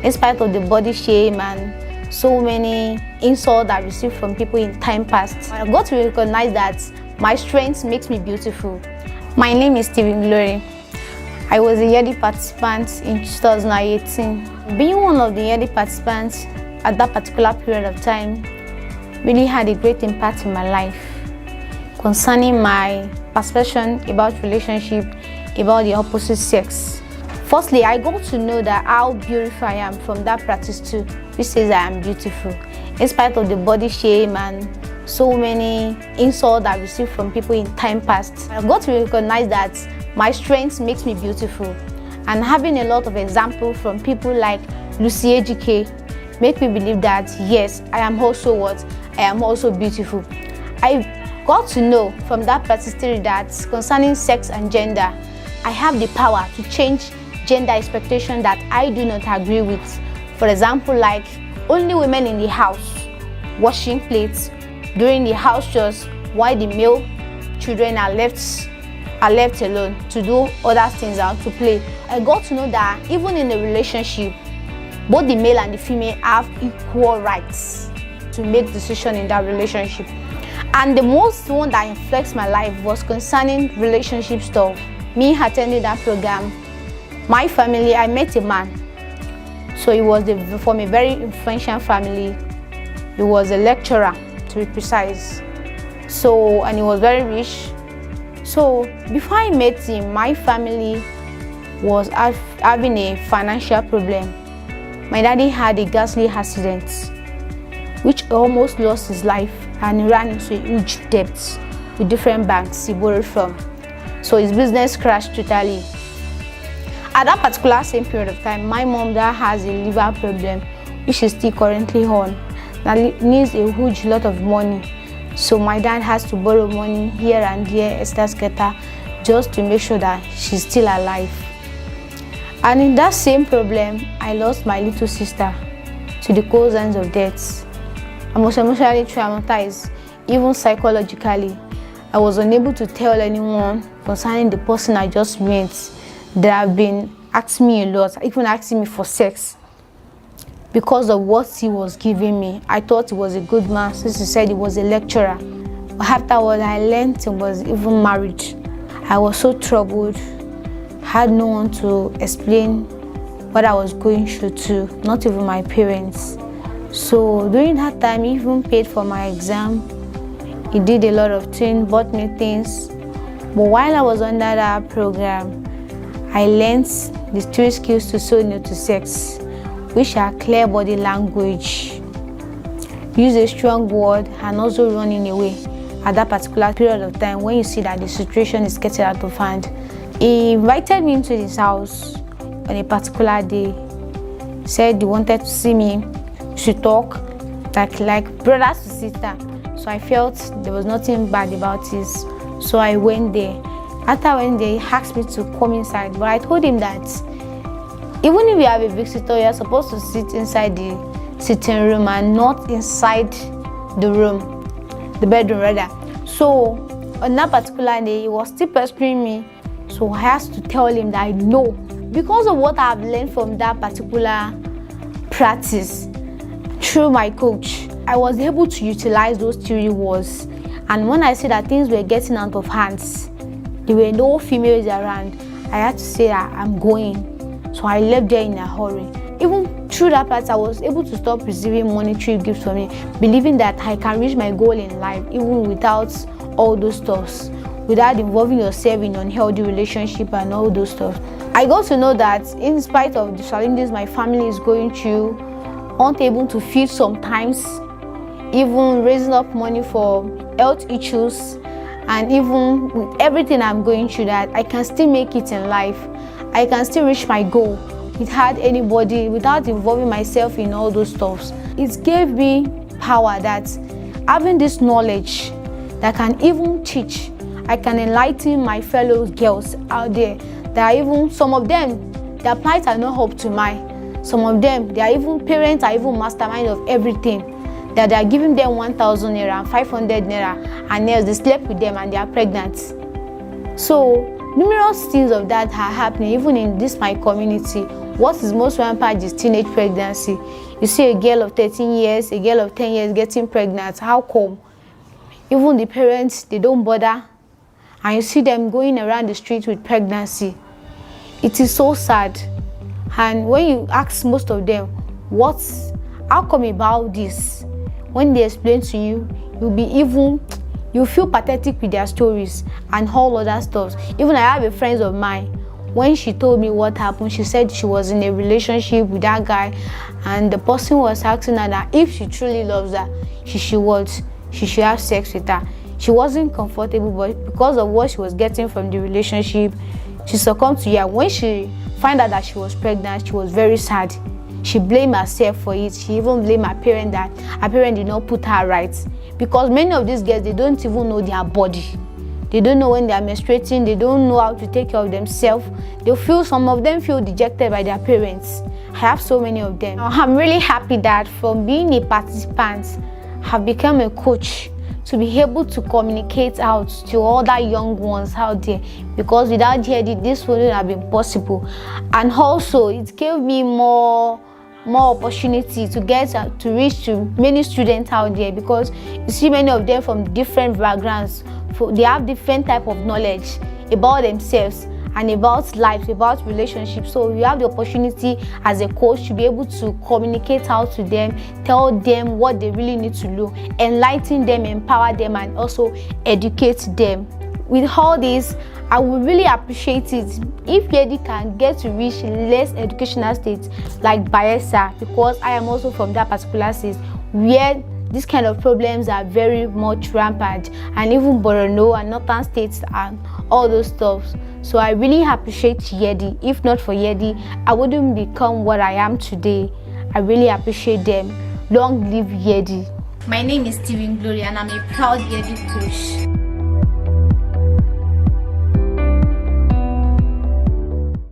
in spite of the body shame and so many insults I received from people in time past. I got to recognize that my strength makes me beautiful. My name is Stephen Glory. I was a yearly participant in 2018. Being one of the yearly participants at that particular period of time really had a great impact in my life concerning my perception about relationship, about the opposite sex. Firstly, I got to know that how beautiful I am from that practice too, which says I am beautiful. In spite of the body shame and so many insults I received from people in time past, I got to recognize that my strength makes me beautiful. And having a lot of examples from people like Lucy Ejike make me believe that yes, I am also what? I am also beautiful. I got to know from that practice theory that concerning sex and gender, I have the power to change gender expectation that I do not agree with. For example, like only women in the house washing plates during the house chores while the male children are left alone to do other things and to play. I got to know that even in a relationship, both the male and the female have equal rights to make decisions in that relationship. And the most one that influenced my life was concerning relationship stuff. Me attending that program, my family, I met a man. So he was from a very influential family. He was a lecturer, to be precise. So, and he was very rich. So before I met him, my family was having a financial problem. My daddy had a ghastly accident, which almost lost his life, and he ran into a huge debt with different banks he borrowed from. So his business crashed totally. At that particular same period of time, my mom that has a liver problem, which is still currently on, that needs a huge lot of money. So my dad has to borrow money here and there, etc., just to make sure that she's still alive. And in that same problem, I lost my little sister to the cold hands of death. I was emotionally traumatized, even psychologically. I was unable to tell anyone concerning the person I just met. They have been asking me a lot, even asking me for sex because of what he was giving me. I thought he was a good man since he said he was a lecturer. But afterwards, I learned he was even married. I was so troubled, had no one to explain what I was going through to, not even my parents. So during that time, he even paid for my exam. He did a lot of things, bought me things. But while I was under that program, I learned the 3 skills to say no to sex, which are clear body language, use a strong word, and also running away at that particular period of time when you see that the situation is getting out of hand. He invited me into his house on a particular day. He said he wanted to see me, to talk, like brothers to sister. So I felt there was nothing bad about this. So I went there. After I went there, he asked me to come inside, but I told him that even if you have a visitor, you're supposed to sit inside the sitting room and not inside the room, the bedroom rather. So on that particular day, he was still pestering me. So I had to tell him that I know. Because of what I've learned from that particular practice through my coach, I was able to utilize those 3 words. And when I said that things were getting out of hands, there were no females around, I had to say that I'm going. So I left there in a hurry. Even through that part, I was able to stop receiving monetary gifts from me, believing that I can reach my goal in life even without all those stuff, without involving yourself in unhealthy relationship and all those stuff. I got to know that in spite of the challenges my family is going through, aren't able to feed sometimes, even raising up money for health issues, and even with everything I'm going through, that I can still make it in life. I can still reach my goal without anybody, without involving myself in all those stuff. It gave me power that having this knowledge that I can even teach, I can enlighten my fellow girls out there. There are even some of them, their plight are not up to mine. Some of them, their even parents are even mastermind of everything. That they are giving them 1,000 naira and 500 naira, and else they slept with them and they are pregnant. So numerous things of that are happening even in this my community, what is most rampant is teenage pregnancy. You see a girl of 13 years, a girl of 10 years getting pregnant. How come? Even the parents, they don't bother. And you see them going around the street with pregnancy. It is so sad. And when you ask most of them, how come about this? When they explain to you, you feel pathetic with their stories and all other stuff. Even I have a friend of mine, when she told me what happened, she said she was in a relationship with that guy, and the person was asking her that if she truly loves her, she should have sex with her. She wasn't comfortable, but because of what she was getting from the relationship, she succumbed to it. When she found out that she was pregnant, she was very sad. She blamed herself for it. She even blamed her parent that her parent did not put her right. Because many of these girls, they don't even know their body. They don't know when they are menstruating. They don't know how to take care of themselves. Some of them feel dejected by their parents. I have so many of them. I'm really happy that from being a participant, I've become a coach to be able to communicate out to other young ones out there, because without GED, this wouldn't have been possible. And also, it gave me more opportunity to reach to many students out there, because you see many of them from different backgrounds, they have different type of knowledge about themselves and about life, about relationships. So you have the opportunity as a coach to be able to communicate out to them, tell them what they really need to know, enlighten them, empower them, and also educate them. With all this, I would really appreciate it if GED can get to reach less educational states like Bayelsa, because I am also from that particular state where these kind of problems are very much rampant, and even Borno and northern states and all those stuff. So I really appreciate GED. If not for GED, I wouldn't become what I am today. I really appreciate them. Long live GED. My name is Steven Glory and I'm a proud GED coach.